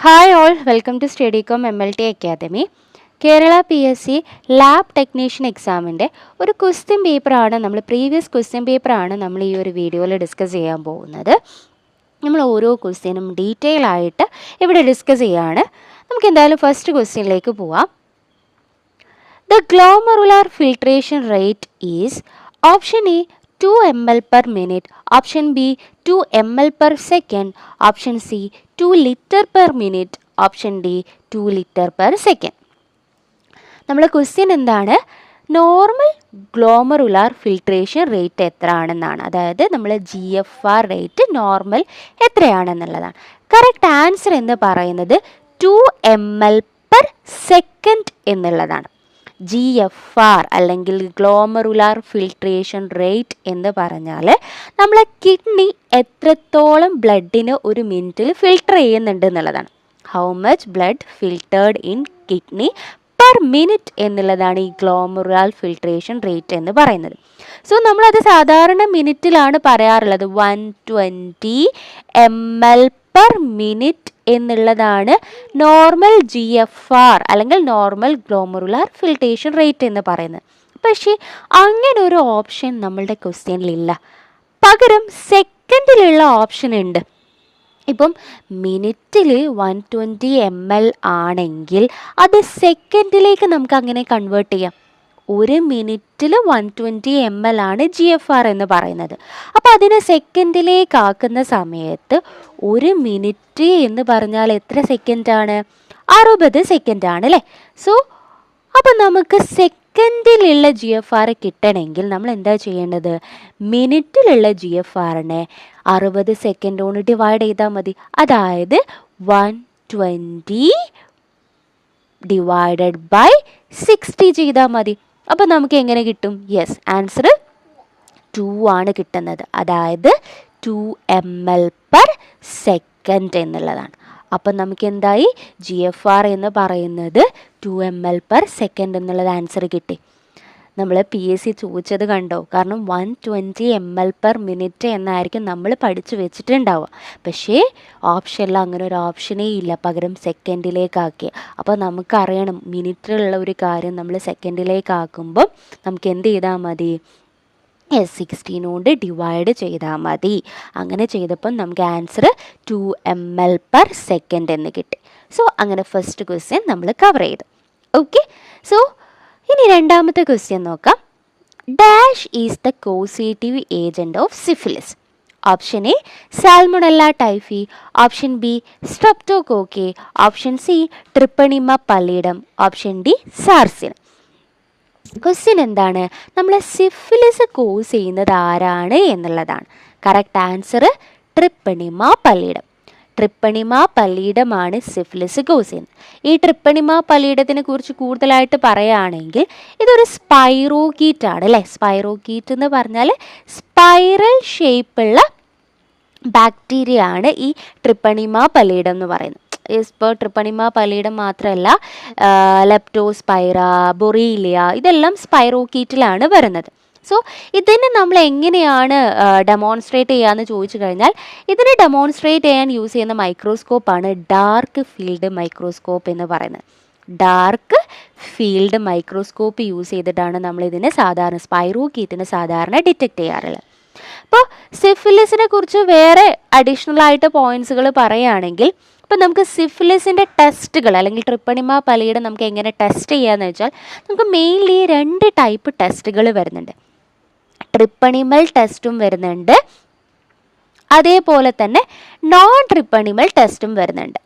Hi all, welcome to Steadicom MLT Academy. Kerala PSC lab technician എക്സാമിൻ്റെ ഒരു question പേപ്പറാണ് previous question പേപ്പറാണ് നമ്മൾ ഈ ഒരു വീഡിയോയിൽ ഡിസ്കസ് ചെയ്യാൻ പോകുന്നത്. നമ്മൾ ഓരോ ക്വസ്റ്റ്യനും ഡീറ്റെയിൽ ആയിട്ട് ഇവിടെ ഡിസ്കസ് ചെയ്യാണ്. നമുക്ക് എന്തായാലും ഫസ്റ്റ് ക്വസ്റ്റ്യനിലേക്ക് പോവാം. The glomerular filtration rate is option A 2 ml per minute, option B 2 ml per second, option C 2 liter per minute, option D 2 liter per second. നമ്മളെ ക്വസ്റ്റ്യൻ എന്താണ്? നോർമൽ ഗ്ലോമറുലാർ ഫിൽട്രേഷൻ റേറ്റ് എത്രയാണെന്നാണ്. അതായത് നമ്മൾ GFR rate normal എത്രയാണെന്നുള്ളതാണ്. Correct answer എന്ന് പറയുന്നത് 2 ml per second എന്നുള്ളതാണ്. GFR അല്ലെങ്കിൽ ഗ്ലോമറുലാർ ഫിൽട്രേഷൻ റേറ്റ് എന്ന് പറഞ്ഞാൽ നമ്മളെ കിഡ്നി എത്രത്തോളം ബ്ലഡിന് ഒരു മിനിറ്റിൽ ഫിൽട്ടർ ചെയ്യുന്നുണ്ട് എന്നുള്ളതാണ്. How much blood filtered in kidney per minute എന്നുള്ളതാണ് ഈ ഗ്ലോമറുലാർ ഫിൽട്രേഷൻ റേറ്റ് എന്ന് പറയുന്നത്. സോ നമ്മളത് സാധാരണ മിനിറ്റിലാണ് പറയാറുള്ളത്. 120 ml പെർ മിനിറ്റ് എന്നുള്ളതാണ് നോർമൽ GFR അല്ലെങ്കിൽ നോർമൽ ഗ്ലോമറുലാർ ഫിൽട്രേഷൻ റേറ്റ് എന്ന് പറയുന്നത്. പക്ഷേ അങ്ങനെ ഒരു ഓപ്ഷൻ നമ്മളുടെ ക്വസ്റ്റ്യനിലില്ല. പകരം സെക്കൻഡിലുള്ള ഓപ്ഷൻ ഉണ്ട്. ഇപ്പം മിനിറ്റിൽ 120 ml ആണെങ്കിൽ അത് സെക്കൻഡിലേക്ക് നമുക്ക് അങ്ങനെ കൺവേർട്ട് ചെയ്യാം. ഒരു മിനിറ്റിൽ 120 ml ആണ് GFR എന്ന് പറയുന്നത്. അപ്പോൾ അതിനെ സെക്കൻഡിലേക്ക് ആക്കുന്ന സമയത്ത് ഒരു മിനിറ്റ് എന്ന് പറഞ്ഞാൽ എത്ര സെക്കൻഡാണ്? 60 സെക്കൻഡാണ് അല്ലേ? സോ അപ്പോൾ നമുക്ക് സെക്കൻഡിലുള്ള GFR കിട്ടണമെങ്കിൽ നമ്മൾ എന്താ ചെയ്യേണ്ടത്? മിനിറ്റിലുള്ള GFRനെ 60 സെക്കൻഡ് കൊണ്ട് ഡിവൈഡ് ചെയ്താൽ മതി. അതായത് 120 ഡിവൈഡഡ് ബൈ 60 ചെയ്താൽ മതി. അപ്പോൾ നമുക്ക് എങ്ങനെ കിട്ടും? യെസ്, ആൻസർ 2 ആണ് കിട്ടുന്നത്. അതായത് 2 ml per second എന്നുള്ളതാണ്. അപ്പം നമുക്ക് എന്തായി? GFR എന്ന് പറയുന്നത് 2 ml per second എന്നുള്ളത് ആൻസർ കിട്ടി. നമ്മൾ PSC ചോദിച്ചത് കണ്ടോ? കാരണം 120 ml per minute എന്നായിരിക്കും നമ്മൾ പഠിച്ചു വെച്ചിട്ടുണ്ടാവുക. പക്ഷേ ഓപ്ഷനിൽ അങ്ങനെ ഒരു ഓപ്ഷനേ ഇല്ല, പകരം സെക്കൻഡിലേക്കാക്കി. അപ്പോൾ നമുക്കറിയണം മിനിറ്റിലുള്ള ഒരു കാര്യം നമ്മൾ സെക്കൻഡിലേക്കാക്കുമ്പോൾ നമുക്ക് എന്ത് ചെയ്താൽ മതി? 16 കൊണ്ട് ഡിവൈഡ് ചെയ്താൽ മതി. അങ്ങനെ ചെയ്തപ്പോൾ നമുക്ക് ആൻസർ 2 ml per second എന്ന് കിട്ടി. സോ അങ്ങനെ ഫസ്റ്റ് ക്വസ്റ്റ്യൻ നമ്മൾ കവർ ചെയ്തു. ഓക്കെ, സോ ഇനി രണ്ടാമത്തെ ക്വസ്റ്റ്യൻ നോക്കാം. Dash is the causative agent of syphilis? Option A salmonella typhi, option B streptococci, option C treponema pallidum, option D sarcina. Question എന്താണ്? നമ്മളെ സിഫിലിസ് കോസ് ചെയ്യുന്നത് ആരാണ് എന്നുള്ളതാണ്. Correct answer treponema pallidum. Treponema പല്ലിഡമാണ് syphilis cause ചെയ്യുന്നത്. ഈ ട്രിപ്പണിമ പല്ലിഡത്തിനെ കുറിച്ച് കൂടുതലായിട്ട് പറയുകയാണെങ്കിൽ ഇതൊരു സ്പൈറോകീറ്റ് ആണ് അല്ലേ? സ്പൈറോകീറ്റ് എന്ന് പറഞ്ഞാൽ സ്പൈറൽ ഷേപ്പുള്ള ബാക്ടീരിയ ആണ് ഈ ട്രിപ്പണിമ പല്ലിഡം എന്ന് പറയുന്നത്. ഇപ്പോൾ ട്രിപ്പണിമ പല്ലിഡം മാത്രമല്ല, ലെപ്റ്റോസ്പൈറ, ബൊറീലിയ ഇതെല്ലാം സ്പൈറോകീറ്റിലാണ് വരുന്നത്. സോ ഇതിനെ നമ്മൾ എങ്ങനെയാണ് ഡെമോൺസ്ട്രേറ്റ് ചെയ്യാന്ന് ചോദിച്ചു കഴിഞ്ഞാൽ ഇതിനെ ഡെമോൺസ്ട്രേറ്റ് ചെയ്യാൻ യൂസ് ചെയ്യുന്ന മൈക്രോസ്കോപ്പാണ് ഡാർക്ക് ഫീൽഡ് മൈക്രോസ്കോപ്പ് എന്ന് പറയുന്നത്. ഡാർക്ക് ഫീൽഡ് മൈക്രോസ്കോപ്പ് യൂസ് ചെയ്തിട്ടാണ് നമ്മളിതിനെ സാധാരണ സ്പൈറോകീറ്റിനെ സാധാരണ ഡിറ്റക്റ്റ് ചെയ്യാറുള്ളത്. അപ്പോൾ സിഫിലിസിനെ കുറിച്ച് വേറെ അഡീഷണൽ ആയിട്ട് പോയിന്റ്സുകൾ പറയുകയാണെങ്കിൽ ഇപ്പം നമുക്ക് സിഫിലിസിൻ്റെ ടെസ്റ്റുകൾ അല്ലെങ്കിൽ ട്രിപ്പണിമ പല്ലിയുടെ നമുക്ക് എങ്ങനെ ടെസ്റ്റ് ചെയ്യാന്ന് വെച്ചാൽ നമുക്ക് മെയിൻലി 2 ടൈപ്പ് ടെസ്റ്റുകൾ വരുന്നുണ്ട്. ട്രിപ്പണിമൽ ടെസ്റ്റും വരുന്നുണ്ട്, അതേപോലെ തന്നെ നോൺ ട്രിപ്പണിമൽ ടെസ്റ്റും വരുന്നുണ്ട്.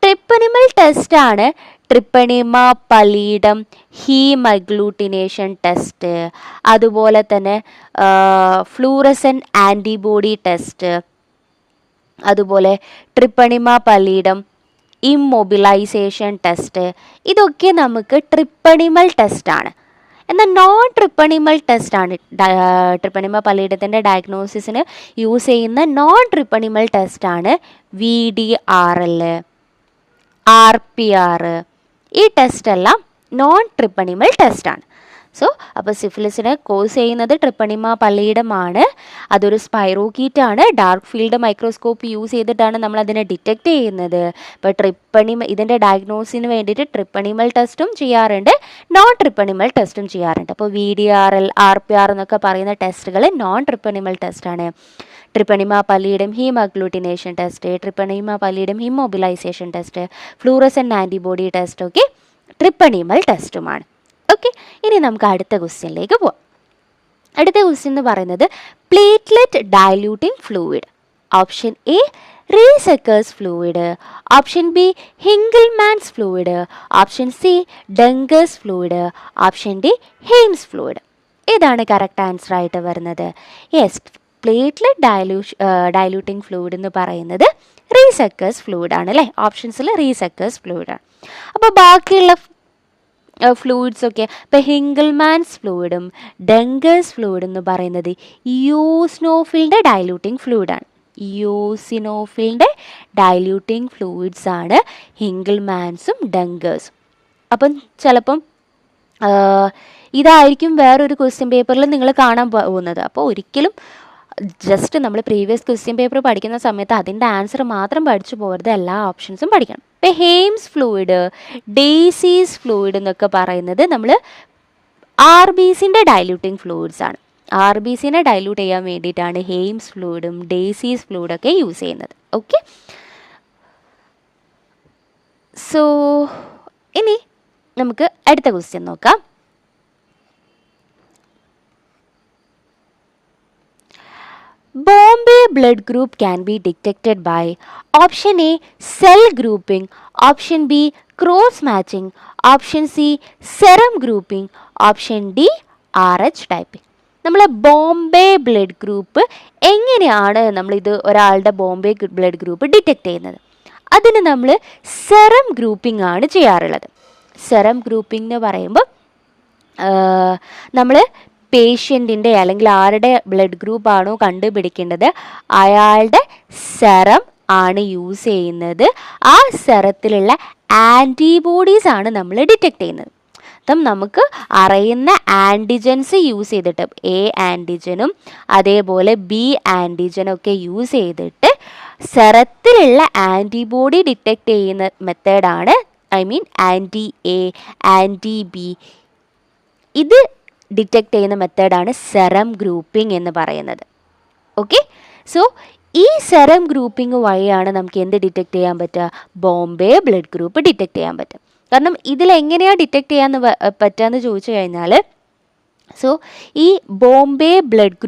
ട്രിപ്പണിമൽ ടെസ്റ്റാണ് ട്രിപ്പണിമ പല്ലിഡം ഹീമഗ്ലൂട്ടിനേഷൻ ടെസ്റ്റ്, അതുപോലെ തന്നെ ഫ്ലൂറസെൻ്റ് ആൻറ്റിബോഡി ടെസ്റ്റ്, അതുപോലെ ട്രിപ്പണിമ പല്ലിഡം ഇമ്മൊബിലൈസേഷൻ ടെസ്റ്റ്. ഇതൊക്കെ നമുക്ക് ട്രിപ്പണിമൽ ടെസ്റ്റാണ്. എന്നാൽ നോൺ ട്രിപ്പണിമൽ ടെസ്റ്റാണ് ട്രിപ്പണിമ പല്ലിഡത്തിൻ്റെ ഡയഗ്നോസിസിന് യൂസ് ചെയ്യുന്ന നോൺ ട്രിപ്പണിമൽ ടെസ്റ്റാണ് VDRL, RPR. ഈ ടെസ്റ്റെല്ലാം നോൺ ട്രിപ്പണിമൽ ടെസ്റ്റാണ്. സോ അപ്പോൾ സിഫിലിസിനെ കോസ് ചെയ്യുന്നത് ട്രിപ്പണിമ പള്ളിയിടമാണ്. അതൊരു സ്പൈറോകീറ്റാണ്. ഡാർക്ക് ഫീൽഡ് മൈക്രോസ്കോപ്പ് യൂസ് ചെയ്തിട്ടാണ് നമ്മൾ അതിനെ ഡിറ്റക്റ്റ് ചെയ്യുന്നത്. ഇപ്പോൾ ഇതിൻ്റെ ഡയഗ്നോസിന് വേണ്ടിയിട്ട് ട്രിപ്പണിമൽ ടെസ്റ്റും ചെയ്യാറുണ്ട്, നോൺ ട്രിപ്പണിമൽ ടെസ്റ്റും ചെയ്യാറുണ്ട്. അപ്പോൾ VDRL RPR എന്നൊക്കെ പറയുന്ന ടെസ്റ്റുകൾ നോൺ ട്രിപ്പണിമൽ ടെസ്റ്റാണ്. Treponema pallidum haem agglutination test, treponema pallidum immobilisation test, fluorescent antibody test ഒക്കെ ട്രിപ്പണിമൽ ടെസ്റ്റുമാണ്. ഓക്കെ, ഇനി നമുക്ക് അടുത്ത ക്വസ്റ്റ്യനിലേക്ക് പോവാം. അടുത്ത ക്വസ്റ്റ്യൻ എന്ന് പറയുന്നത് platelet diluting fluid. Option A Rees Ecker's fluid, option B Hinkelmann's fluid, option C Dunger's fluid, option D Hayem's fluid. ഏതാണ് കറക്റ്റ് ആൻസർ ആയിട്ട് വരുന്നത്? യെസ്, പ്ലേറ്റ്ലെറ്റ് ഡയലൂട്ടിംഗ് ഫ്ലൂയിഡ് എന്ന് പറയുന്നത് റീസെക്കേഴ്സ് ഫ്ലൂയിഡ് ആണ് അല്ലേ? ഓപ്ഷൻസിൽ റീസെക്കേഴ്സ് ഫ്ലൂയിഡ് ആണ്. അപ്പോൾ ബാക്കിയുള്ള ഫ്ലൂയിഡ്സ് ഒക്കെ ഇപ്പോൾ ഹിങ്കിൾമാൻസ് ഫ്ലൂയിഡും ഡെങ്കേഴ്സ് ഫ്ലൂയിഡ് എന്ന് പറയുന്നത് യൂസിനോഫിലിൻ്റെ ഡയലൂട്ടിംഗ് ഫ്ലൂയിഡാണ്. യൂസിനോഫിലിൻ്റെ ഡയലൂട്ടിംഗ് ഫ്ലൂയിഡ്സ് ആണ് ഹിങ്കിൾമാൻസും ഡെങ്കേഴ്സും. അപ്പം ചിലപ്പം ഇതായിരിക്കും വേറൊരു ക്വസ്റ്റ്യൻ പേപ്പറിൽ നിങ്ങൾ കാണാൻ പോകുന്നത്. അപ്പോൾ ഒരിക്കലും ജസ്റ്റ് നമ്മൾ പ്രീവിയസ് ക്വസ്റ്റ്യൻ പേപ്പർ പഠിക്കുന്ന സമയത്ത് അതിൻ്റെ ആൻസർ മാത്രം പഠിച്ചു പോകരുത്, എല്ലാ ഓപ്ഷൻസും പഠിക്കണം. ഇപ്പോൾ ഹെയിംസ് ഫ്ലൂയിഡ്, ഡേസീസ് ഫ്ലൂയിഡ് എന്നൊക്കെ പറയുന്നത് നമ്മൾ RBCൻ്റെ ഡയലൂട്ടിംഗ് ഫ്ലൂയിഡ്സ് ആണ്. RBCനെ ഡയലൂട്ട് ചെയ്യാൻ വേണ്ടിയിട്ടാണ് ഹെയിംസ് ഫ്ലൂയിഡും ഡേസീസ് ഫ്ലൂയിഡൊക്കെ യൂസ് ചെയ്യുന്നത്. ഓക്കെ, സോ ഇനി നമുക്ക് അടുത്ത ക്വസ്റ്റ്യൻ നോക്കാം. Bombay blood group can be detected by option A cell grouping, option B cross matching, option C serum grouping, option D RH typing. നമ്മൾ ബോംബെ ബ്ലഡ് ഗ്രൂപ്പ് എങ്ങനെയാണ് നമ്മളിത് ഒരാളുടെ ബോംബെ ബ്ലഡ് ഗ്രൂപ്പ് ഡിറ്റക്റ്റ് ചെയ്യുന്നത്? അതിന് നമ്മൾ സെറം ഗ്രൂപ്പിംഗ് ആണ് ചെയ്യാറുള്ളത്. സെറം ഗ്രൂപ്പിംഗ് എന്ന് പറയുമ്പോൾ നമ്മൾ പേഷ്യൻറ്റിൻ്റെ അല്ലെങ്കിൽ ആരുടെ ബ്ലഡ് ഗ്രൂപ്പാണോ കണ്ടുപിടിക്കേണ്ടത് അയാളുടെ സെറം ആണ് യൂസ് ചെയ്യുന്നത്. ആ സെറത്തിലുള്ള ആൻറ്റിബോഡീസ് ആണ് നമ്മൾ ഡിറ്റക്റ്റ് ചെയ്യുന്നത്. അപ്പം നമുക്ക് അറിയുന്ന ആൻറ്റിജൻസ് യൂസ് ചെയ്തിട്ട് A ആൻറ്റിജനും അതേപോലെ B ആൻറ്റിജനും ഒക്കെ യൂസ് ചെയ്തിട്ട് സെറത്തിലുള്ള ആൻറ്റിബോഡി ഡിറ്റക്റ്റ് ചെയ്യുന്ന മെത്തേഡാണ് ആൻറ്റി A, ആൻറ്റി B. ഇത് ഡിറ്റക്റ്റ് ചെയ്യുന്ന മെത്തേഡാണ് സെറം ഗ്രൂപ്പിംഗ് എന്ന് പറയുന്നത്. ഓക്കെ, സോ ഈ സെറം ഗ്രൂപ്പിംഗ് വഴിയാണ് നമുക്ക് എന്ത് ഡിറ്റക്റ്റ് ചെയ്യാൻ പറ്റുക? ബോംബെ ബ്ലഡ് ഗ്രൂപ്പ് ഡിറ്റക്റ്റ് ചെയ്യാൻ പറ്റും. കാരണം ഇതിലെങ്ങനെയാണ് ഡിറ്റക്റ്റ് ചെയ്യാൻ പറ്റുകയെന്ന് ചോദിച്ചു കഴിഞ്ഞാൽ, സോ ഈ ബോംബെ ബ്ലഡ്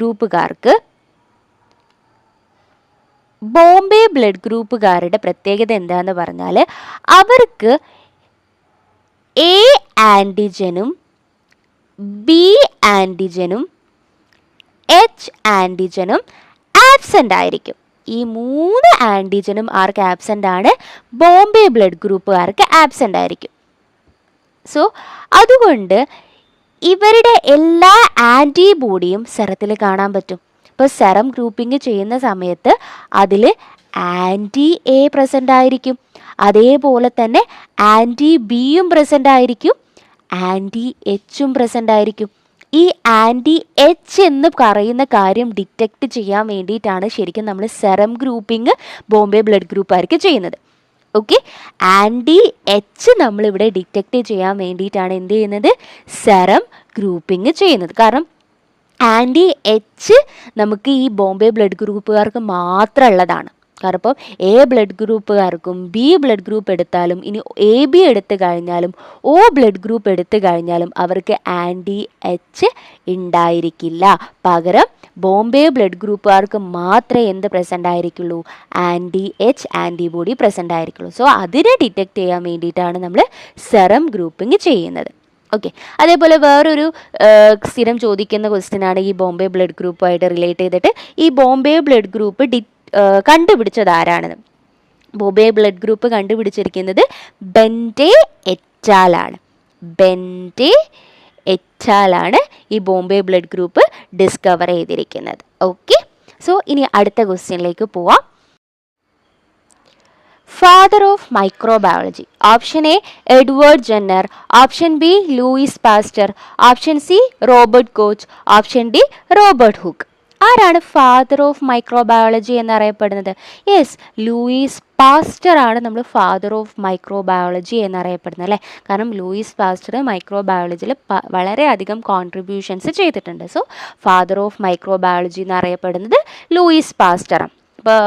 ഗ്രൂപ്പുകാരുടെ പ്രത്യേകത എന്താണെന്ന് പറഞ്ഞാൽ അവർക്ക് A ആൻറ്റിജനും B ആൻറ്റിജനും H ആൻറ്റിജനും ആബ്സെൻ്റ് ആയിരിക്കും. ഈ 3 ആൻറ്റിജനും ആർക്ക് ആബ്സെൻ്റ് ആണ്? ബോംബെ ബ്ലഡ് ഗ്രൂപ്പുകാർക്ക് ആബ്സെൻ്റ് ആയിരിക്കും. സോ അതുകൊണ്ട് ഇവരുടെ എല്ലാ ആൻറ്റിബോഡിയും സെറത്തിൽ കാണാൻ പറ്റും. ഇപ്പോൾ സെറം ഗ്രൂപ്പിംഗ് ചെയ്യുന്ന സമയത്ത് അതിൽ ആൻറ്റി A പ്രസൻ്റ് ആയിരിക്കും, അതേപോലെ തന്നെ ആൻറ്റി Bയും പ്രസൻ്റ് ആയിരിക്കും, ആൻറ്റി Hഉം പ്രസൻ്റ് ആയിരിക്കും. ഈ ആൻറ്റി H എന്ന് പറയുന്ന കാര്യം ഡിറ്റക്റ്റ് ചെയ്യാൻ വേണ്ടിയിട്ടാണ് ശരിക്കും നമ്മൾ സെറം ഗ്രൂപ്പിംഗ് ബോംബെ ബ്ലഡ് ഗ്രൂപ്പുകാർക്ക് ചെയ്യുന്നത്. ഓക്കെ, ആൻറ്റി H നമ്മളിവിടെ ഡിറ്റക്റ്റ് ചെയ്യാൻ വേണ്ടിയിട്ടാണ് എന്ത് ചെയ്യുന്നത്? സെറം ഗ്രൂപ്പിംഗ് ചെയ്യുന്നത്. കാരണം ആൻറ്റി H നമുക്ക് ഈ ബോംബെ ബ്ലഡ് ഗ്രൂപ്പുകാർക്ക് മാത്രമുള്ളതാണ്. കാരണം ഇപ്പോൾ A ബ്ലഡ് ഗ്രൂപ്പുകാർക്കും B ബ്ലഡ് ഗ്രൂപ്പ് എടുത്താലും ഇനി AB എടുത്തു കഴിഞ്ഞാലും O ബ്ലഡ് ഗ്രൂപ്പ് എടുത്തു കഴിഞ്ഞാലും അവർക്ക് ആൻറ്റി H ഉണ്ടായിരിക്കില്ല. പകരം ബോംബെ ബ്ലഡ് ഗ്രൂപ്പുകാർക്ക് മാത്രമേ എന്ത് പ്രസൻ്റ് ആയിരിക്കുള്ളൂ? ആൻറ്റി H ആൻറ്റിബോഡി പ്രസൻ്റ് ആയിരിക്കുള്ളൂ. സോ അതിനെ ഡിറ്റക്റ്റ് ചെയ്യാൻ വേണ്ടിയിട്ടാണ് നമ്മൾ സെറം ഗ്രൂപ്പിംഗ് ചെയ്യുന്നത്. ഓക്കെ, അതേപോലെ വേറൊരു സ്ഥിരം ചോദിക്കുന്ന ക്വസ്റ്റ്യനാണ് ഈ ബോംബെ ബ്ലഡ് ഗ്രൂപ്പുമായിട്ട് റിലേറ്റ് ചെയ്തിട്ട് ഈ ബോംബെ ബ്ലഡ് ഗ്രൂപ്പ് കണ്ടുപിടിച്ചത് ആരാണെന്ന്. ബോംബെ ബ്ലഡ് ഗ്രൂപ്പ് കണ്ടുപിടിച്ചിരിക്കുന്നത് ബെൻറ്റെ എറ്റാലാണ്. ബെൻറ്റെ എറ്റാലാണ് ഈ ബോംബെ ബ്ലഡ് ഗ്രൂപ്പ് ഡിസ്കവർ ചെയ്തിരിക്കുന്നത്. ഓക്കെ, സോ ഇനി അടുത്ത ക്വസ്റ്റ്യനിലേക്ക് പോവാം. Father of microbiology? Option A Edward Jenner, option B Louis Pasteur, option C Robert Koch, option D Robert Hooke. ആരാണ് ഫാദർ ഓഫ് മൈക്രോബയോളജി എന്നറിയപ്പെടുന്നത്? യെസ്, ലൂയിസ് പാസ്റ്റർ ആണ് നമ്മൾ ഫാദർ ഓഫ് മൈക്രോബയോളജി എന്നറിയപ്പെടുന്നത് അല്ലേ. കാരണം ലൂയിസ് പാസ്റ്റർ മൈക്രോബയോളജിയിൽ വളരെയധികം കോൺട്രിബ്യൂഷൻസ് ചെയ്തിട്ടുണ്ട്. So father of microbiology എന്നറിയപ്പെടുന്നത് ലൂയിസ് പാസ്റ്ററാണ്. ഇപ്പോൾ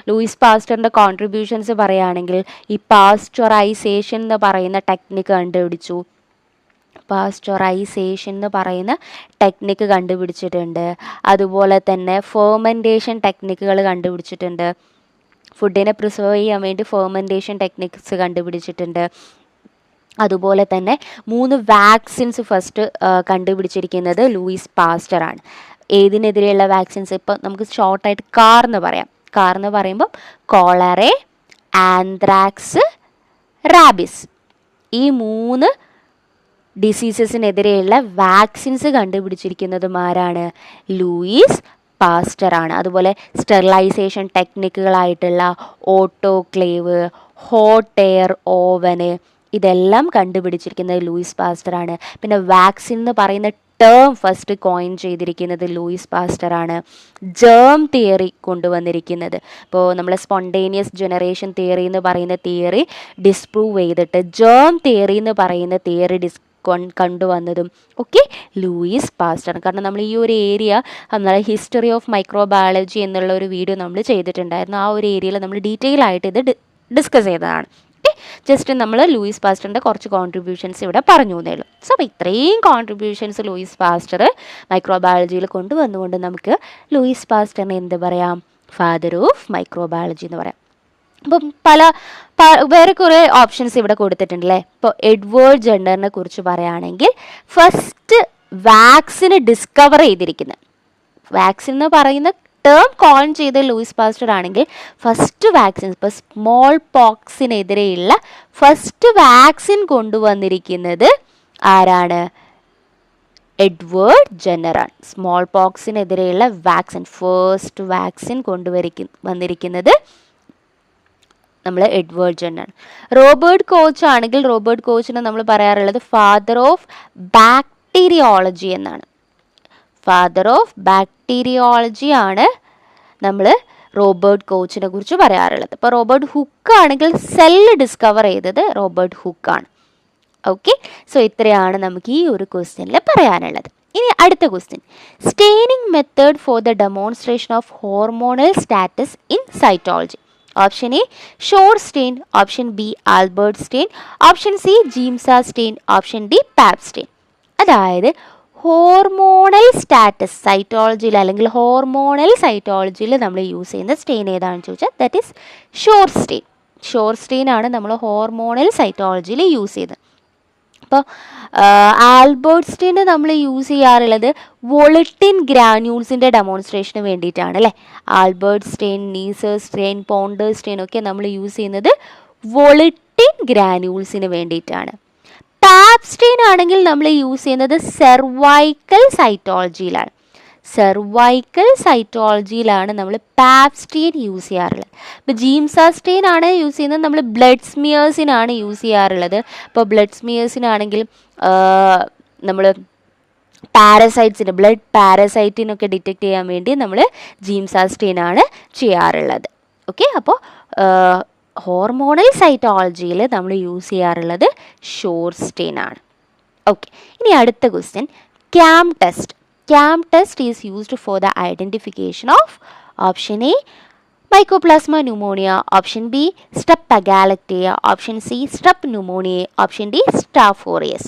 ലൂയിസ് പാസ്റ്ററിൻ്റെ കോൺട്രിബ്യൂഷൻസ് പറയുകയാണെങ്കിൽ ഈ പാസ്ചറൈസേഷൻ എന്ന് പറയുന്ന ടെക്നിക്ക് കണ്ടുപിടിച്ചു. പാസ്ചറൈസേഷൻ എന്ന് പറയുന്ന ടെക്നിക്ക് കണ്ടുപിടിച്ചിട്ടുണ്ട്. അതുപോലെ തന്നെ ഫെർമെൻറ്റേഷൻ ടെക്നിക്കുകൾ കണ്ടുപിടിച്ചിട്ടുണ്ട്. ഫുഡിനെ പ്രിസർവ് ചെയ്യാൻ വേണ്ടി ഫെർമെൻറ്റേഷൻ ടെക്നിക്സ് കണ്ടുപിടിച്ചിട്ടുണ്ട്. അതുപോലെ തന്നെ 3 വാക്സിൻസ് ഫസ്റ്റ് കണ്ടുപിടിച്ചിരിക്കുന്നത് ലൂയിസ് പാസ്റ്ററാണ്. ഏതിനെതിരെയുള്ള വാക്സിൻസ്? ഇപ്പോൾ നമുക്ക് ഷോർട്ടായിട്ട് കാർ എന്ന് പറയാം. കാർ എന്ന് പറയുമ്പോൾ കോളറ, ആന്ത്രാക്സ്, റാബിസ്, ഈ 3 ഡിസീസസിനെതിരെയുള്ള വാക്സിൻസ് കണ്ടുപിടിച്ചിരിക്കുന്നതും ആരാണ്? ലൂയിസ് പാസ്റ്ററാണ്. അതുപോലെ സ്റ്റെറിലൈസേഷൻ ടെക്നിക്കുകളായിട്ടുള്ള ഓട്ടോക്ലേവ്, ഹോട്ട് എയർ ഓവന്, ഇതെല്ലാം കണ്ടുപിടിച്ചിരിക്കുന്നത് ലൂയിസ് പാസ്റ്ററാണ്. പിന്നെ വാക്സിൻ എന്ന് പറയുന്ന ടേം ഫസ്റ്റ് കോയിൻ ചെയ്തിരിക്കുന്നത് ലൂയിസ് പാസ്റ്ററാണ്. ജേം തിയറി കൊണ്ടുവന്നിരിക്കുന്നത്, ഇപ്പോൾ നമ്മൾ സ്പോണ്ടേനിയസ് ജനറേഷൻ തിയറി എന്ന് പറയുന്ന തിയറി ഡിസ്പ്രൂവ് ചെയ്തിട്ട് ജേം തിയറി എന്ന് പറയുന്ന തിയറി കണ്ടുവന്നതും ഒക്കെ ലൂയിസ് പാസ്റ്റർ. കാരണം നമ്മൾ ഈ ഒരു ഏരിയ നമ്മളെ ഹിസ്റ്ററി ഓഫ് മൈക്രോബയോളജി എന്നുള്ള ഒരു വീഡിയോ നമ്മൾ ചെയ്തിട്ടുണ്ടായിരുന്നു. ആ ഒരു ഏരിയയിൽ നമ്മൾ ഡീറ്റെയിൽ ആയിട്ട് ഇത് ഡിസ്കസ് ചെയ്തതാണ്. ഓക്കെ, ജസ്റ്റ് നമ്മൾ ലൂയിസ് പാസ്റ്ററിൻ്റെ കുറച്ച് കോൺട്രിബ്യൂഷൻസ് ഇവിടെ പറഞ്ഞു എന്നേ ഉള്ളൂ. സോ അപ്പോൾ ഇത്രയും കോൺട്രിബ്യൂഷൻസ് ലൂയിസ് പാസ്റ്റർ മൈക്രോബയോളജിയിൽ കൊണ്ടുവന്നുകൊണ്ട് നമുക്ക് ലൂയിസ് പാസ്റ്ററിനെ എന്ത് പറയാം? ഫാദർ ഓഫ് മൈക്രോബയോളജി എന്ന് പറയാം. അപ്പം വേറെ കുറേ ഓപ്ഷൻസ് ഇവിടെ കൊടുത്തിട്ടുണ്ട് അല്ലേ. ഇപ്പോൾ എഡ്വേർഡ് ജെന്നറിനെ കുറിച്ച് പറയുകയാണെങ്കിൽ ഫസ്റ്റ് വാക്സിന് ഡിസ്കവർ ചെയ്തിരിക്കുന്നത്, വാക്സിൻ എന്ന് പറയുന്ന ടേം കോയിൻ ചെയ്ത ലൂയിസ് പാസ്റ്റർ ആണെങ്കിൽ ഫസ്റ്റ് വാക്സിൻ, ഇപ്പോൾ സ്മോൾ പോക്സിനെതിരെയുള്ള ഫസ്റ്റ് വാക്സിൻ കൊണ്ടുവന്നിരിക്കുന്നത് ആരാണ്? എഡ്വേർഡ് ജെന്നറാണ്. സ്മോൾ പോക്സിനെതിരെയുള്ള വാക്സിൻ, ഫസ്റ്റ് വാക്സിൻ വന്നിരിക്കുന്നത് നമ്മൾ എഡ്വേർഡ് ജെന്നർ. റോബർട്ട് കോച്ച് ആണെങ്കിൽ റോബർട്ട് കോച്ചിനെ നമ്മൾ പറയാറുള്ളത് ഫാദർ ഓഫ് ബാക്ടീരിയോളജി എന്നാണ്. ഫാദർ ഓഫ് ബാക്ടീരിയോളജി ആണ് നമ്മൾ റോബർട്ട് കോച്ചിനെ കുറിച്ച് പറയാറുള്ളത്. ഇപ്പോൾ റോബർട്ട് ഹുക്ക് ആണെങ്കിൽ സെല്ല് ഡിസ്കവർ ചെയ്തത് റോബർട്ട് ഹുക്കാണ്. ഓക്കെ, സോ ഇത്രയാണ് നമുക്ക് ഈ ഒരു ക്വസ്റ്റ്യനിൽ പറയാനുള്ളത്. ഇനി അടുത്ത question, staining method for the demonstration of hormonal status in cytology. Option A Shorr stain, option B Albert stain, option C Giemsa stain, option D Pap stain. അതായത് ഹോർമോണൽ സ്റ്റാറ്റസ് സൈറ്റോളജിയിൽ അല്ലെങ്കിൽ ഹോർമോണൽ സൈറ്റോളജിയിൽ നമ്മൾ യൂസ് ചെയ്യുന്ന stain ഏതാണെന്ന് ചോദിച്ചാൽ that is Shorr stain. Shorr stain ആണ് നമ്മൾ ഹോർമോണൽ സൈറ്റോളജിയിൽ യൂസ് ചെയ്തത്. അപ്പോൾ ആൽബർട്ട് സ്റ്റെയിൻ നമ്മൾ യൂസ് ചെയ്യാറുള്ളത് വോളറ്റിൻ ഗ്രാന്യൂൾസിൻ്റെ ഡെമോൺസ്ട്രേഷന് വേണ്ടിയിട്ടാണ് അല്ലേ. Albert stain, Neisser stain, Ponder stain ഒക്കെ നമ്മൾ യൂസ് ചെയ്യുന്നത് വോളറ്റിൻ ഗ്രാന്യൂൾസിന് വേണ്ടിയിട്ടാണ്. പാപ് സ്റ്റെയിൻ ആണെങ്കിൽ നമ്മൾ യൂസ് ചെയ്യുന്നത് സെർവൈക്കൽ സൈറ്റോളജിയിലാണ്. സെർവൈക്കൽ സൈറ്റോളജിയിലാണ് നമ്മൾ പാപ് സ്റ്റെയിൻ യൂസ് ചെയ്യാറുള്ളത്. ഇപ്പോൾ ജീംസ സ്റ്റെയിൻ ആണ് യൂസ് ചെയ്യുന്നത് നമ്മൾ ബ്ലഡ് സ്മിയേഴ്സിനാണ് യൂസ് ചെയ്യാറുള്ളത്. ഇപ്പോൾ ബ്ലഡ് സ്മിയേഴ്സിനാണെങ്കിൽ നമ്മൾ പാരസൈറ്റ്സിന്, ബ്ലഡ് പാരസൈറ്റിനൊക്കെ ഡിറ്റക്ട് ചെയ്യാൻ വേണ്ടി നമ്മൾ ജീംസ സ്റ്റെയിൻ ആണ് ചെയ്യാറുള്ളത്. ഓക്കെ, അപ്പോൾ ഹോർമോണൽ സൈറ്റോളജിയിൽ നമ്മൾ യൂസ് ചെയ്യാറുള്ളത് ഷോർ സ്റ്റെയിൻ ആണ്. ഓക്കെ, ഇനി അടുത്ത question, cam test. CAM test is used for the identification of option A Mycoplasma pneumonia, option B Strep agalactiae, option C Strep pneumoniae, option D Staph aureus.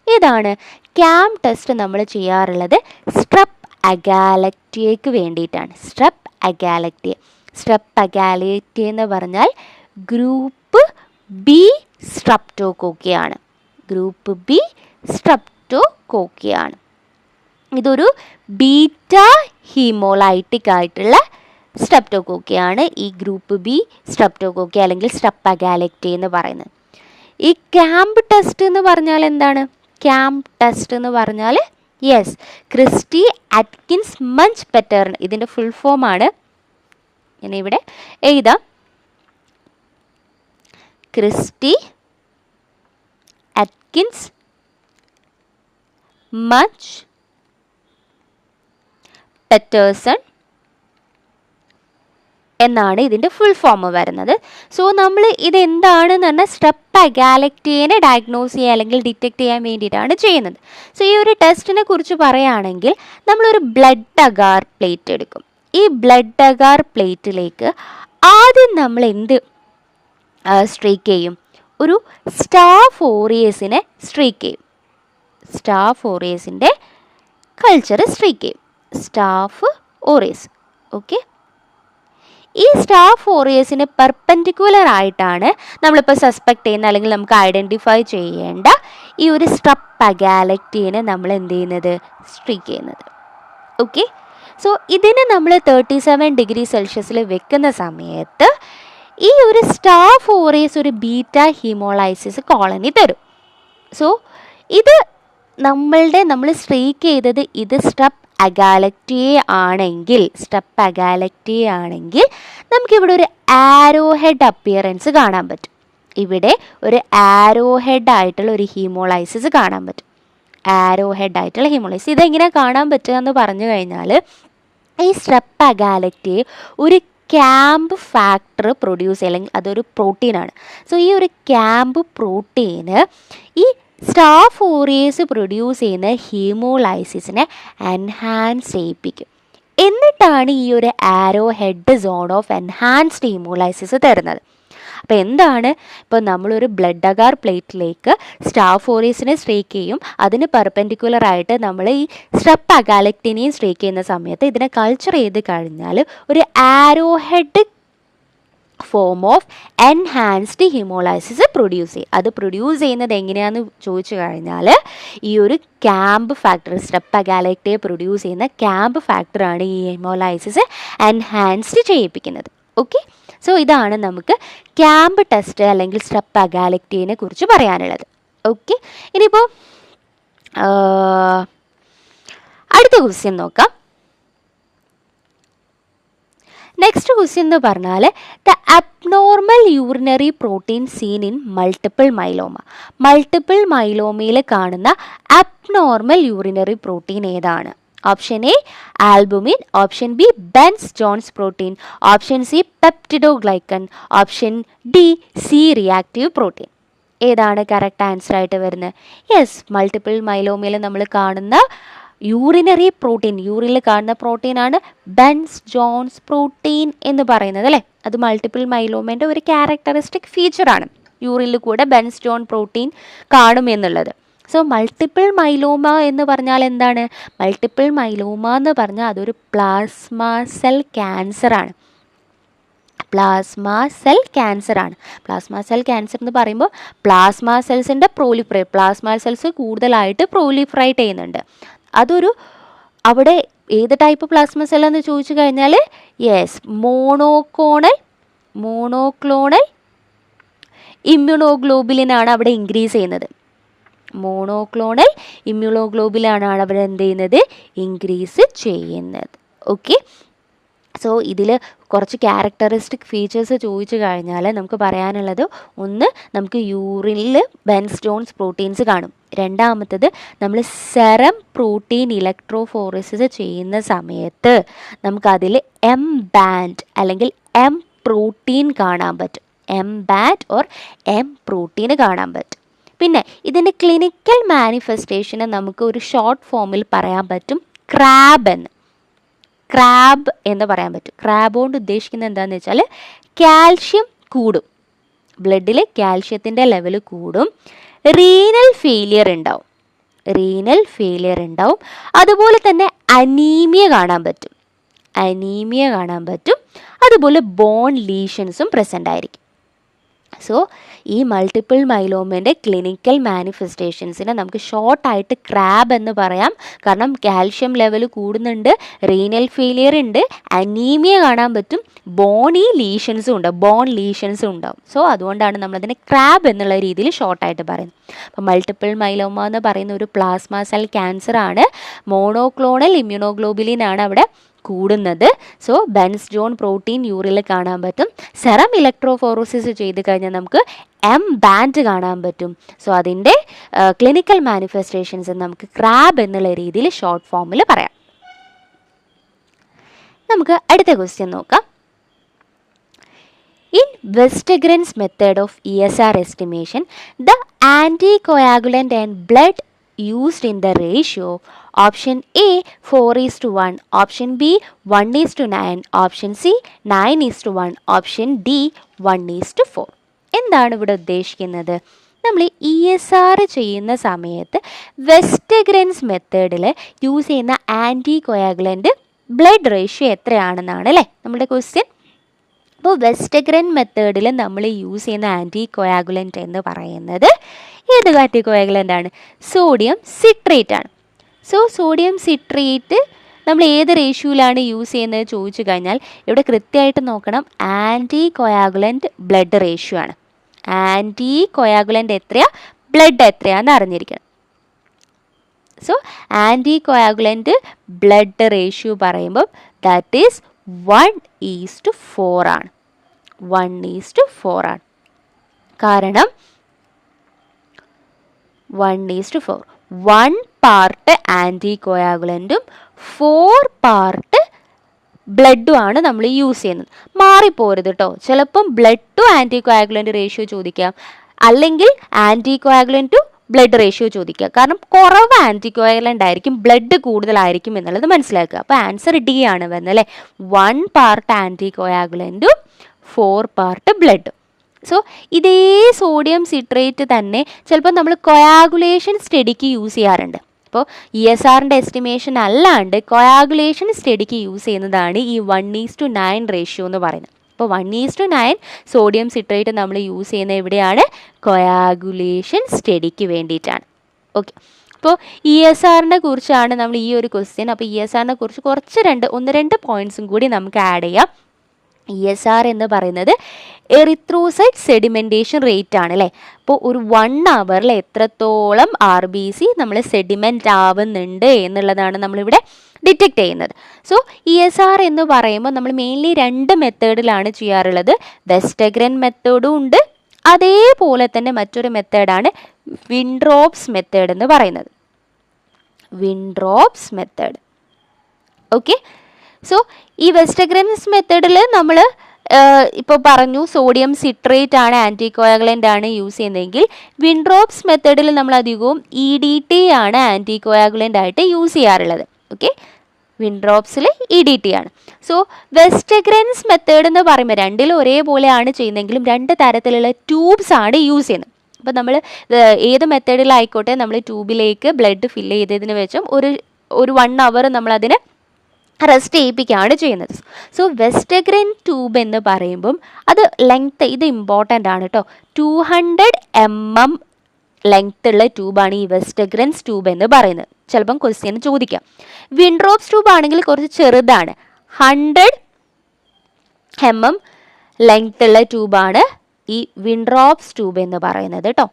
ഇതാണ് CAM test നമ്മൾ ചെയ്യാറുള്ളത് strep അഗാലക്റ്റിയയ്ക്ക് വേണ്ടിയിട്ടാണ്. Strep അഗാലക്റ്റിയ. Strep agalactiae എന്ന് പറഞ്ഞാൽ group B സ്ട്രെപ്റ്റോകോക്കിയാണ്. Group B സ്ട്രെപ്റ്റോകോക്കിയാണ്. ഇതൊരു beta haemolytic ആയിട്ടുള്ള സ്ട്രെപ്റ്റോകോക്കിയാണ് ഈ ഗ്രൂപ്പ് ബി സ്ട്രെപ്റ്റോകോക്കി അല്ലെങ്കിൽ സ്ട്രെപ്പ് അഗാലക്റ്റിയ എന്ന് പറയുന്നത്. ഈ ക്യാമ്പ് ടെസ്റ്റ് എന്ന് പറഞ്ഞാൽ എന്താണ്? ക്യാമ്പ് ടെസ്റ്റ് എന്ന് പറഞ്ഞാൽ yes, Christie Atkins Munch pattern, ഇതിൻ്റെ ഫുൾ ഫോമാണ്. ഞാൻ ഇവിടെ എഴുതാം. ക്രിസ്റ്റി, അറ്റ്കിൻസ്, മച്ച്, പെറ്റേഴ്സൺ എന്നാണ് ഇതിൻ്റെ ഫുൾ ഫോം വരുന്നത്. സോ നമ്മൾ ഇതെന്താണെന്ന് പറഞ്ഞാൽ സ്ട്രെപ്പ് അഗാലക്റ്റിയനെ ഡയഗ്നോസ് ചെയ്യുക അല്ലെങ്കിൽ ഡിറ്റക്ട് ചെയ്യാൻ വേണ്ടിയിട്ടാണ് ചെയ്യുന്നത്. സോ ഈ ഒരു ടെസ്റ്റിനെ കുറിച്ച് പറയുകയാണെങ്കിൽ നമ്മളൊരു ബ്ലഡ് അഗാർ പ്ലേറ്റ് എടുക്കും. ഈ ബ്ലഡ് അഗാർ പ്ലേറ്റിലേക്ക് ആദ്യം നമ്മൾ എന്ത് സ്ട്രീക്ക് ചെയ്യും? ഒരു സ്റ്റാഫ് ഓറിയസിനെ സ്ട്രീക്ക് ചെയ്യും. സ്റ്റാഫ് ഓറിയസിൻ്റെ കൾച്ചർ സ്ട്രീക്ക് ചെയ്യും. സ്റ്റാഫ് ഓറിയസ്. ഓക്കെ, ഈ സ്റ്റാഫ് ഓറിയസിന് പെർപെൻഡിക്കുലർ ആയിട്ടാണ് നമ്മളിപ്പോൾ സസ്പെക്ട് ചെയ്യുന്ന അല്ലെങ്കിൽ നമുക്ക് ഐഡൻറ്റിഫൈ ചെയ്യേണ്ട ഈ ഒരു സ്ട്രെപ്പ് അഗാലക്റ്റിനെ നമ്മൾ എന്ത് ചെയ്യുന്നത്? സ്ട്രീക്ക് ചെയ്യുന്നത്. ഓക്കെ, സോ ഇതിനെ നമ്മൾ 37 ഡിഗ്രി സെൽഷ്യസിൽ വെക്കുന്ന സമയത്ത് ഈ ഒരു സ്റ്റാഫ് ഓറിയസ് ഒരു ബീറ്റ ഹീമോളൈസിസ് കോളനി തരും. സോ ഇത് നമ്മൾ സ്ട്രീക്ക് ചെയ്തത് ഇത് സ്ട്രെപ്പ് അഗാലക്റ്റിയെ ആണെങ്കിൽ നമുക്കിവിടെ ഒരു ആരോ ഹെഡ് അപ്പിയറൻസ് കാണാൻ പറ്റും. ഇവിടെ ഒരു ആരോ ഹെഡ് ആയിട്ടുള്ള ഒരു ഹീമോളൈസിസ് കാണാൻ പറ്റും. ആരോ ഹെഡ് ആയിട്ടുള്ള ഹീമോളൈസിസ് ഇതെങ്ങനെയാണ് കാണാൻ പറ്റുക എന്ന് പറഞ്ഞു കഴിഞ്ഞാൽ, ഈ സ്ട്രെപ്പ് അഗാലക്റ്റിയെ ഒരു ക്യാമ്പ് ഫാക്ടർ പ്രൊഡ്യൂസ് അല്ലെങ്കിൽ അതൊരു പ്രോട്ടീനാണ്. സോ ഈ ഒരു ക്യാമ്പ് പ്രോട്ടീന് ഈ സ്റ്റാഫ് ഓറിയസ് പ്രൊഡ്യൂസ് ചെയ്യുന്ന ഹീമോലൈസിസിനെ എൻഹാൻസ് ചെയ്യിപ്പിക്കും. എന്നിട്ടാണ് ഈ ഒരു ആരോ head zone of enhanced haemolysis തരുന്നത്. അപ്പോൾ എന്താണ്, ഇപ്പോൾ നമ്മളൊരു ബ്ലഡ് അഗാർ പ്ലേറ്റിലേക്ക് സ്റ്റാഫ് ഓറിയസിനെ സ്ട്രീക്ക് ചെയ്യും. അതിന് പെർപെൻഡിക്കുലർ ആയിട്ട് നമ്മൾ ഈ സ്ട്രെപ്പ് അഗാലക്റ്റിനെയും സ്ട്രീക്ക് ചെയ്യുന്ന സമയത്ത് ഇതിനെ കൾച്ചർ ചെയ്ത് കഴിഞ്ഞാൽ ഒരു ആരോ head form of enhanced haemolysis produce ചെയ്യും. അത് പ്രൊഡ്യൂസ് ചെയ്യുന്നത് എങ്ങനെയാണെന്ന് ചോദിച്ചു കഴിഞ്ഞാൽ ഈ ഒരു ക്യാമ്പ് ഫാക്ടർ, സ്ട്രെപ്പ് അഗാലക്റ്റിയെ പ്രൊഡ്യൂസ് ചെയ്യുന്ന ക്യാമ്പ് ഫാക്ടറാണ് ഈ ഹീമോലൈസിസ് എൻഹാൻസ്ഡ് ചെയ്യിപ്പിക്കുന്നത്. ഓക്കെ, സോ ഇതാണ് നമുക്ക് ക്യാമ്പ് ടെസ്റ്റ് അല്ലെങ്കിൽ സ്ട്രെപ്പ് അഗാലക്റ്റിനെ കുറിച്ച് പറയാനുള്ളത്. ഓക്കെ, ഇനിയിപ്പോൾ അടുത്ത ക്വസ്റ്റ്യൻ നോക്കാം. നെക്സ്റ്റ് ക്വസ്റ്റ്യൻ എന്ന് പറഞ്ഞാൽ the abnormal urinary protein seen in multiple myeloma. Multiple മൈലോമയിൽ കാണുന്ന അബ്നോർമൽ യൂറിനറി പ്രോട്ടീൻ ഏതാണ്? Option A albumin, option B Bence Jones protein, option C peptidoglycan, option D C reactive protein. ഏതാണ് correct answer ആയിട്ട് വരുന്നത്? Yes, multiple മൈലോമയിൽ നമ്മൾ കാണുന്ന urinary protein, യൂറിനിൽ കാണുന്ന പ്രോട്ടീനാണ് Benz Jones protein എന്ന് പറയുന്നത് അല്ലേ. അത് മൾട്ടിപ്പിൾ മൈലോമേൻ്റെ ഒരു ക്യാരക്ടറിസ്റ്റിക് ഫീച്ചറാണ്, യൂറിനിൽ കൂടെ ബെൻസ് ജോൺ പ്രോട്ടീൻ കാണും എന്നുള്ളത്. സോ മൾട്ടിപ്പിൾ മൈലോമ എന്ന് പറഞ്ഞാൽ എന്താണ്? മൾട്ടിപ്പിൾ മൈലോമ എന്ന് പറഞ്ഞാൽ അതൊരു പ്ലാസ്മ സെൽ ക്യാൻസറാണ്. പ്ലാസ്മ സെൽ ക്യാൻസറാണ്. പ്ലാസ്മ സെൽ ക്യാൻസർ എന്ന് പറയുമ്പോൾ പ്ലാസ്മ സെൽസിൻ്റെ പ്ലാസ്മ സെൽസ് കൂടുതലായിട്ട് പ്രോലിഫറേറ്റ് ചെയ്യുന്നുണ്ട്. അതൊരു അവിടെ ഏത് ടൈപ്പ് പ്ലാസ്മ സെൽ എന്ന് ചോദിച്ചു കഴിഞ്ഞാൽ യെസ്, മോണോക്ലോണൽ ഇമ്മ്യൂണോഗ്ലോബുലിനാണ് അവിടെ ഇൻക്രീസ് ചെയ്യുന്നത്. മോണോക്ലോണൽ ഇമ്മ്യൂണോഗ്ലോബുലിനാണ് അവിടെ എന്ത് ചെയ്യുന്നത്? ഇൻക്രീസ് ചെയ്യുന്നത്. ഓക്കെ, സോ ഇതിൽ കുറച്ച് ക്യാരക്ടറിസ്റ്റിക് ഫീച്ചേഴ്സ് ചോദിച്ചു കഴിഞ്ഞാൽ നമുക്ക് പറയാനുള്ളത്, ഒന്ന് നമുക്ക് യൂറിനിൽ ബെൻസ് ജോൺസ് പ്രോട്ടീൻസ് കാണും. രണ്ടാമത്തത് നമ്മൾ സെറം പ്രോട്ടീൻ ഇലക്ട്രോഫോറസിസ് ചെയ്യുന്ന സമയത്ത് നമുക്കതിൽ എം ബാൻഡ് അല്ലെങ്കിൽ എം പ്രോട്ടീൻ കാണാൻ പറ്റും. M band or M protein കാണാൻ പറ്റും. പിന്നെ ഇതിൻ്റെ ക്ലിനിക്കൽ മാനിഫെസ്റ്റേഷനെ നമുക്ക് ഒരു ഷോർട്ട് ഫോമിൽ പറയാൻ പറ്റും ക്രാബ് എന്ന് പറയാൻ പറ്റും. ക്രാബ് കൊണ്ട് ഉദ്ദേശിക്കുന്നത് എന്താണെന്ന് വെച്ചാൽ കാൽഷ്യം കൂടും, ബ്ലഡിൽ കാൽഷ്യത്തിൻ്റെ ലെവൽ കൂടും, റീനൽ ഫെയിലിയർ ഉണ്ടാവും, അതുപോലെ തന്നെ അനീമിയ കാണാൻ പറ്റും, അതുപോലെ ബോൺ ലീഷൻസും പ്രസൻ്റ് ആയിരിക്കും. സോ ഈ മൾട്ടിപ്പിൾ മൈലോമേൻ്റെ ക്ലിനിക്കൽ മാനിഫെസ്റ്റേഷൻസിനെ നമുക്ക് ഷോർട്ടായിട്ട് ക്രാബ് എന്ന് പറയാം. കാരണം കാൽഷ്യം ലെവൽ കൂടുന്നുണ്ട്, റീനൽ ഫെയിലിയർ ഉണ്ട്, അനീമിയ കാണാൻ പറ്റും, ബോൺ ലീഷൻസും ഉണ്ടാവും. സോ അതുകൊണ്ടാണ് നമ്മളതിനെ ക്രാബ് എന്നുള്ള രീതിയിൽ ഷോർട്ടായിട്ട് പറയുന്നത്. അപ്പോൾ മൾട്ടിപ്പിൾ മൈലോമ എന്ന് പറയുന്ന ഒരു പ്ലാസ്മ സെൽ ക്യാൻസറാണ്. മോണോക്ലോണൽ ഇമ്മ്യൂണോഗ്ലോബുലിനാണ് അവിടെ കൂടുന്നത്. സോ ബെൻസ് ജോൺ പ്രോട്ടീൻ യൂറിൽ കാണാൻ പറ്റും. സെറം ഇലക്ട്രോഫോറോസിസ് ചെയ്ത് കഴിഞ്ഞാൽ നമുക്ക് എം ബാൻഡ് കാണാൻ പറ്റും. സോ അതിൻ്റെ ക്ലിനിക്കൽ മാനിഫെസ്റ്റേഷൻസ് നമുക്ക് ക്രാബ് എന്നുള്ള രീതിയിൽ ഷോർട്ട് ഫോമിൽ പറയാം. നമുക്ക് അടുത്ത ക്വസ്റ്റ്യൻ നോക്കാം. In Westergren's method of ESR estimation, the anticoagulant and blood used in the ratio option A 4:1, option B 1:9, option C 9:1, option D 1:4. എന്താണ് ഇവിടെ ഉദ്ദേശിക്കുന്നത്? നമ്മൾ ESR ചെയ്യുന്ന സമയത്ത് വെസ്റ്റഗ്രെൻസ് മെത്തേഡിൽ യൂസ് ചെയ്യുന്ന ആൻറ്റികോയാഗുലൻ്റ് ബ്ലഡ് റേഷ്യോ എത്രയാണെന്നാണ് അല്ലേ നമ്മുടെ ക്വസ്റ്റ്യൻ. അപ്പോൾ വെസ്റ്റഗ്രെൻ മെത്തേഡിൽ നമ്മൾ യൂസ് ചെയ്യുന്ന ആൻറ്റികോയാഗുലൻ്റ് എന്ന് പറയുന്നത് ഏത് ആൻറ്റികോയാഗുലൻ്റ് ആണ്? സോഡിയം സിട്രേറ്റ് ആണ്. സോ സോഡിയം സിട്രേറ്റ് നമ്മൾ ഏത് റേഷ്യോയിലാണ് യൂസ് ചെയ്യുന്നത് ചോദിച്ചു കഴിഞ്ഞാൽ ഇവിടെ കൃത്യമായിട്ട് നോക്കണം, ആൻറ്റികോയാഗുലൻ്റ് ബ്ലഡ് റേഷ്യോ ആണ്. ആൻറ്റികോയാഗുലൻ്റ് എത്രയാ, ബ്ലഡ് എത്രയാണെന്ന് അറിഞ്ഞിരിക്കണം. സോ ആൻറ്റികോയാഗുലൻ്റ് ബ്ലഡ് റേഷ്യോ പറയുമ്പോൾ ദാറ്റ് ഈസ് 1:4 ആണ്. 1:4 ആണ്. കാരണം 1:4 1 പാർട്ട് ആൻറ്റികോയാഗുലൻറ്റും 4 പാർട്ട് ബ്ലഡും ആണ് നമ്മൾ യൂസ് ചെയ്യുന്നത്. മാറിപ്പോരുത് കേട്ടോ. ചിലപ്പം ബ്ലഡ് ടു ആൻറ്റികോയാഗുലൻ്റ് റേഷ്യോ ചോദിക്കാം, അല്ലെങ്കിൽ ആൻറ്റികോയാഗുലൻ്റ് ടു ബ്ലഡ് റേഷ്യോ ചോദിക്കുക. കാരണം കുറവ് ആൻറ്റികോയാഗുലൻ്റ് ആയിരിക്കും, ബ്ലഡ് കൂടുതലായിരിക്കും എന്നുള്ളത് മനസ്സിലാക്കുക. അപ്പോൾ ആൻസർ ഡി ആണ് വരുന്നത് അല്ലേ. 1 പാർട്ട് ആൻറ്റികോയാഗുലൻറ്റും 4 പാർട്ട് ബ്ലഡും. സോ ഇതേ സോഡിയം സിട്രേറ്റ് തന്നെ ചിലപ്പോൾ നമ്മൾ കൊയാഗുലേഷൻ സ്റ്റഡിക്ക് യൂസ് ചെയ്യാറുണ്ട്. അപ്പോൾ ESRൻ്റെ എസ്റ്റിമേഷൻ അല്ലാണ്ട് കൊയാഗുലേഷൻ സ്റ്റഡിക്ക് യൂസ് ചെയ്യുന്നതാണ് ഈ 1:9 റേഷ്യോ എന്ന് പറയുന്നത്. അപ്പോൾ 1:9 സോഡിയം സിട്രേറ്റ് നമ്മൾ യൂസ് ചെയ്യുന്നത് എവിടെയാണ്? കൊയാഗുലേഷൻ സ്റ്റഡിക്ക് വേണ്ടിയിട്ടാണ്. ഓക്കെ, അപ്പോൾ ESRനെ കുറിച്ചാണ് നമ്മൾ ഈ ഒരു ക്വസ്റ്റ്യൻ. അപ്പോൾ ESRനെ കുറിച്ച് കുറച്ച് 1-2 പോയിൻറ്റ്സും കൂടി നമുക്ക് ആഡ് ചെയ്യാം. ESR എന്ന് പറയുന്നത് എറിത്രോസൈറ്റ് സെഡിമെൻറ്റേഷൻ റേറ്റ് ആണ് അല്ലേ. അപ്പോൾ ഒരു 1 അവറിൽ എത്രത്തോളം RBC നമ്മൾ സെഡിമെൻറ്റ് ആവുന്നുണ്ട് എന്നുള്ളതാണ് നമ്മളിവിടെ ഡിറ്റക്റ്റ് ചെയ്യുന്നത്. സോ ESR എന്ന് പറയുമ്പോൾ നമ്മൾ മെയിൻലി 2 മെത്തേഡിലാണ് ചെയ്യാറുള്ളത്. വെസ്റ്റഗ്രെൻ മെത്തേഡും ഉണ്ട്, അതേപോലെ തന്നെ മറ്റൊരു മെത്തേഡാണ് വിൻഡ്രോപ്സ് മെത്തേഡ് എന്ന് പറയുന്നത്. വിൻഡ്രോപ്സ് മെത്തേഡ്. ഓക്കെ, സോ ഈ വെസ്റ്റഗ്രെൻസ് മെത്തേഡിൽ നമ്മൾ ഇപ്പോൾ പറഞ്ഞു സോഡിയം സിട്രേറ്റ് ആണ് ആൻറ്റികോയാഗുലൻ്റ് ആണ് യൂസ് ചെയ്യുന്നതെങ്കിൽ വിൻഡ്രോപ്സ് മെത്തേഡിൽ നമ്മൾ അധികവും EDT ആണ് ആൻറ്റികോയാഗുലൻ്റ് ആയിട്ട് യൂസ് ചെയ്യാറുള്ളത്. ഓക്കെ, വിൻഡ്രോപ്സിൽ EDT ആണ്. സോ വെസ്റ്റഗ്രെൻസ് മെത്തേഡ് എന്ന് പറയുമ്പോൾ രണ്ടിലും ഒരേപോലെയാണ് ചെയ്യുന്നതെങ്കിലും 2 തരത്തിലുള്ള ട്യൂബ്സ് ആണ് യൂസ് ചെയ്യുന്നത്. അപ്പോൾ നമ്മൾ ഏത് മെത്തേഡിലായിക്കോട്ടെ നമ്മൾ ട്യൂബിലേക്ക് ബ്ലഡ് ഫില്ല് ചെയ്തതിന് വെച്ചും ഒരു 1 അവർ നമ്മളതിനെ റെസ്റ്റ് ചെയ്യിപ്പിക്കുകയാണ് ചെയ്യുന്നത്. സോ വെസ്റ്റഗ്രെൻ ട്യൂബ് എന്ന് പറയുമ്പം അത് ലെങ്ത്ത്, ഇത് ഇമ്പോർട്ടൻ്റ് ആണ് കേട്ടോ. 200 mm ലെങ്ത് ഉള്ള ട്യൂബാണ് ഈ വെസ്റ്റഗ്രെൻസ് ട്യൂബ് എന്ന് പറയുന്നത്. ചിലപ്പം ക്വസ്റ്റ്യൻ ചോദിക്കാം. വിൻഡ്രോപ്സ് ട്യൂബ് ആണെങ്കിൽ കുറച്ച് ചെറുതാണ്, 100 mm ലെങ്ത് ഉള്ള ട്യൂബാണ് ഈ വിൻഡ്രോപ്സ് ട്യൂബ് എന്ന് പറയുന്നത് കേട്ടോ.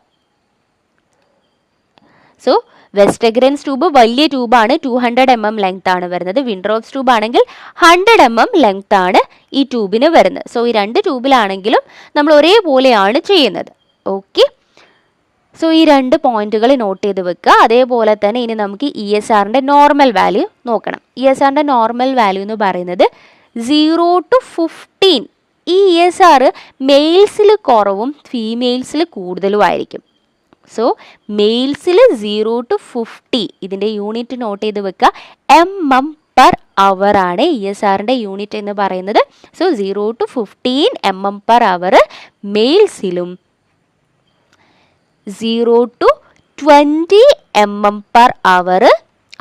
സോ വെസ്റ്റഗ്രെൻസ് ട്യൂബ് വലിയ ട്യൂബാണ്, 200 mm ലെങ്ത് ആണ് വരുന്നത്. വിൻഡ്രോപ്സ് ട്യൂബ് ആണെങ്കിൽ 100 mm ലെങ്ത് ആണ് ഈ ട്യൂബിന് വരുന്നത്. സോ ഈ 2 ട്യൂബിലാണെങ്കിലും നമ്മൾ ഒരേപോലെയാണ് ചെയ്യുന്നത്. ഓക്കെ, സോ ഈ 2 പോയിന്റുകൾ നോട്ട് ചെയ്ത് വെക്കുക. അതേപോലെ തന്നെ ഇനി നമുക്ക് ESRൻ്റെ നോർമൽ വാല്യൂ നോക്കണം. ESRൻ്റെ നോർമൽ വാല്യൂ എന്ന് പറയുന്നത് 0 to 15. ഈ ESR മെയിൽസിൽ കുറവും ഫീമെയിൽസിൽ കൂടുതലും ആയിരിക്കും. സോ മെയിൽസിൽ 0 to 50, ഇതിൻ്റെ യൂണിറ്റ് നോട്ട് ചെയ്ത് വെക്കുക. mm/hour ആണ് ESRൻ്റെ യൂണിറ്റ് എന്ന് പറയുന്നത്. സോ 0 to 15 mm/hour മെയിൽസിലും 0 to 20 mm/hour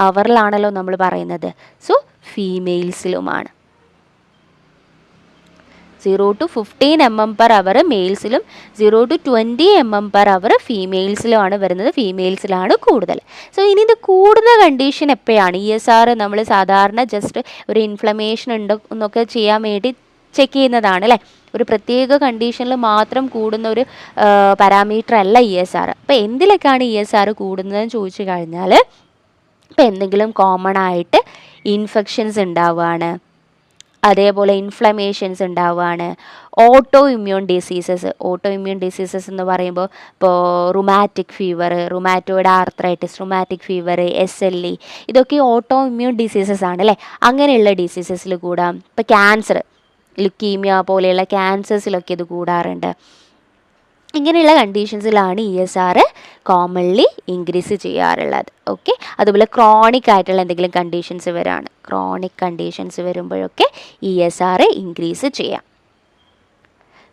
അവറിലാണല്ലോ നമ്മൾ പറയുന്നത്. സോ ഫീമെയിൽസിലുമാണ്. 0 to 15 mm/hour മെയിൽസിലും 0 to 20 mm/hour ഫീമെയിൽസിലുമാണ് വരുന്നത്. ഫീമെയിൽസിലാണ് കൂടുതൽ. സോ ഇനി ഇത് കൂടുന്ന കണ്ടീഷൻ എപ്പോഴാണ്? ESR നമ്മൾ സാധാരണ ജസ്റ്റ് ഒരു ഇൻഫ്ലമേഷൻ ഉണ്ടോ എന്നൊക്കെ ചെയ്യാൻ വേണ്ടി ചെക്ക് ചെയ്യുന്നതാണ് അല്ലേ. ഒരു പ്രത്യേക കണ്ടീഷനിൽ മാത്രം കൂടുന്ന ഒരു പാരാമീറ്റർ അല്ല ESR. അപ്പോൾ എന്തിലൊക്കെയാണ് ESR കൂടുന്നതെന്ന് ചോദിച്ചു കഴിഞ്ഞാൽ, ഇപ്പോൾ എന്തെങ്കിലും കോമൺ ആയിട്ട് ഇൻഫെക്ഷൻസ് ഉണ്ടാവുകയാണ്, അതേപോലെ ഇൻഫ്ലമേഷൻസ് ഉണ്ടാവുകയാണ്. ഓട്ടോ ഇമ്മ്യൂൺ ഡിസീസസ് എന്ന് പറയുമ്പോൾ ഇപ്പോൾ rheumatic fever, rheumatoid arthritis, rheumatic fever, SLE, ഇതൊക്കെ ഓട്ടോ ഇമ്മ്യൂൺ ഡിസീസസ് ആണ് അല്ലേ. അങ്ങനെയുള്ള ഡിസീസസിൽ കൂടാം. ഇപ്പോൾ ക്യാൻസർ, ലുക്കീമിയ പോലെയുള്ള ക്യാൻസേഴ്സിലൊക്കെ ഇത് കൂടാറുണ്ട്. ഇങ്ങനെയുള്ള കണ്ടീഷൻസിലാണ് ESR കോമൺലി ഇൻക്രീസ് ചെയ്യാറുള്ളത്. ഓക്കെ, അതുപോലെ ക്രോണിക് ആയിട്ടുള്ള എന്തെങ്കിലും കണ്ടീഷൻസ് വരാണ്, ക്രോണിക് കണ്ടീഷൻസ് വരുമ്പോഴൊക്കെ ESR ഇൻക്രീസ് ചെയ്യാം.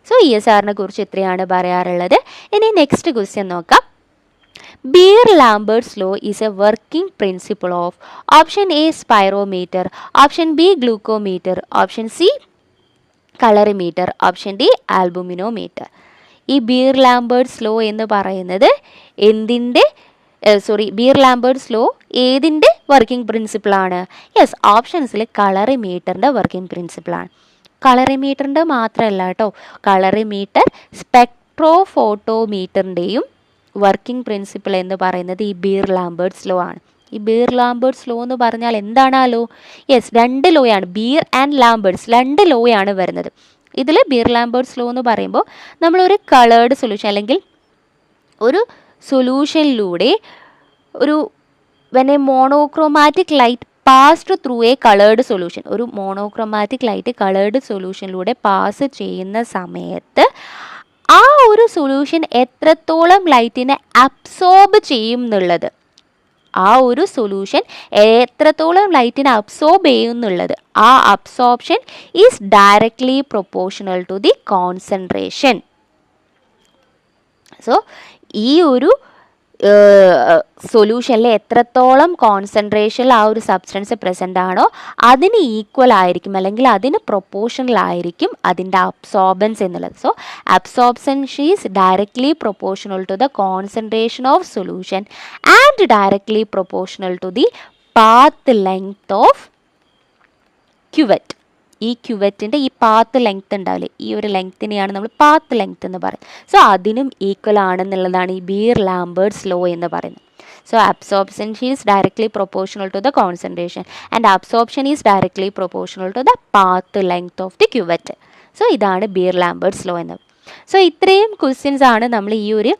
സോ ESRനെ കുറിച്ച് ഇത്രയാണ് പറയാറുള്ളത്. ഇനി നെക്സ്റ്റ് ക്വസ്റ്റ്യൻ നോക്കാം. Beer-Lambert's law is a working principle of option A spirometer, option B glucometer, option C colorimeter, option D albuminometer. ഈ Beer-Lambert's law എന്ന് പറയുന്നത് Beer-Lambert's law ഏതിൻ്റെ വർക്കിംഗ് പ്രിൻസിപ്പിളാണ്? യെസ്, ഓപ്ഷൻസിൽ കളറിമീറ്ററിൻ്റെ വർക്കിംഗ് പ്രിൻസിപ്പിളാണ്. കളറിമീറ്ററിൻ്റെ മാത്രമല്ല കേട്ടോ, കളറിമീറ്റർ സ്പെക്ട്രോഫോട്ടോമീറ്ററിൻ്റെയും വർക്കിംഗ് പ്രിൻസിപ്പിൾ എന്ന് പറയുന്നത് ഈ Beer-Lambert's law ആണ്. ഈ Beer-Lambert's law എന്ന് പറഞ്ഞാൽ എന്താണ് ആ ലോ? യെസ്, 2 ലോയാണ്, ബിയർ ആൻഡ് ലാംബേർട്സ് 2 ലോയാണ് വരുന്നത്. ഇതിൽ Beer-Lambert's law എന്ന് പറയുമ്പോൾ നമ്മളൊരു കളേർഡ് സൊല്യൂഷൻ അല്ലെങ്കിൽ ഒരു സൊല്യൂഷനിലൂടെ when a monochromatic light passed through a colored solution, ഒരു മോണോക്രോമാറ്റിക് ലൈറ്റ് കളേർഡ് സൊല്യൂഷനിലൂടെ പാസ് ചെയ്യുന്ന സമയത്ത് ആ ഒരു സൊല്യൂഷൻ എത്രത്തോളം ലൈറ്റിനെ അബ്സോർബ് ചെയ്യും എന്നുള്ളത്, ആ ഒരു സൊല്യൂഷൻ എത്രത്തോളം ലൈറ്റിനെ അബ്സോർബ് ചെയ്യുന്നുള്ളത്, ആ absorption is directly proportional to the concentration. So ഈ ഒരു സൊല്യൂഷനിൽ എത്രത്തോളം കോൺസെൻട്രേഷനിൽ ആ ഒരു സബ്സ്റ്റൻസ് പ്രസൻ്റ് ആണോ അതിന് ഈക്വൽ ആയിരിക്കും അല്ലെങ്കിൽ അതിന് പ്രൊപ്പോർഷണൽ ആയിരിക്കും അതിൻ്റെ അബ്സോർബൻസ് എന്നുള്ളത്. So absorption is directly proportional to the concentration of solution and directly proportional to the path length of cuvette. ഈ ക്യുവറ്റിൻ്റെ ഈ പാത്ത് ലെങ്ത് ഉണ്ടാവില്ലേ, ഈ ഒരു ലെങ്ത്തിനെയാണ് നമ്മൾ പാത്ത് ലെങ്ത് എന്ന് പറയുന്നത്. സോ അതിനും ഈക്വൽ ആണെന്നുള്ളതാണ് ഈ Beer-Lambert's law എന്ന് പറയുന്നത്. So absorption is directly proportional to the concentration and absorption is directly proportional to the path length of the cuvette. So ഇതാണ് Beer-Lambert's law എന്ന്. സോ ഇത്രയും ക്വസ്റ്റ്യൻസ് ആണ് നമ്മൾ ഈ ഒരു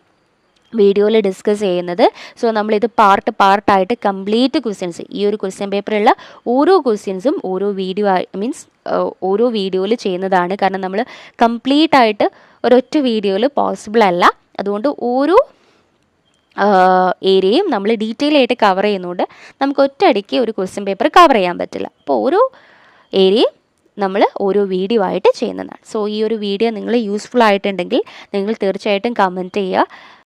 വീഡിയോയിൽ ഡിസ്കസ് ചെയ്യുന്നത്. സോ നമ്മളിത് പാർട്ടായിട്ട് കംപ്ലീറ്റ് ക്വസ്റ്റ്യൻസ്, ഈ ഒരു ക്വസ്റ്റ്യൻ പേപ്പറുള്ള ഓരോ ക്വസ്റ്റ്യൻസും ഓരോ ഓരോ വീഡിയോയിൽ ചെയ്യുന്നതാണ്. കാരണം നമ്മൾ കംപ്ലീറ്റ് ആയിട്ട് ഒരൊറ്റ വീഡിയോയിൽ പോസിബിൾ അല്ല. അതുകൊണ്ട് ഓരോ ഏരിയയും നമ്മൾ ഡീറ്റെയിൽ ആയിട്ട് കവർ ചെയ്യുന്നതുകൊണ്ട് നമുക്ക് ഒറ്റയടിക്ക് ഒരു ക്വസ്റ്റ്യൻ പേപ്പർ കവർ ചെയ്യാൻ പറ്റില്ല. അപ്പോൾ ഓരോ ഏരിയയും നമ്മൾ ഓരോ വീഡിയോ ആയിട്ട് ചെയ്യുന്നതാണ്. സോ ഈ ഒരു വീഡിയോ നിങ്ങൾ യൂസ്ഫുൾ ആയിട്ടുണ്ടെങ്കിൽ നിങ്ങൾ തീർച്ചയായിട്ടും കമൻറ്റ് ചെയ്യുക.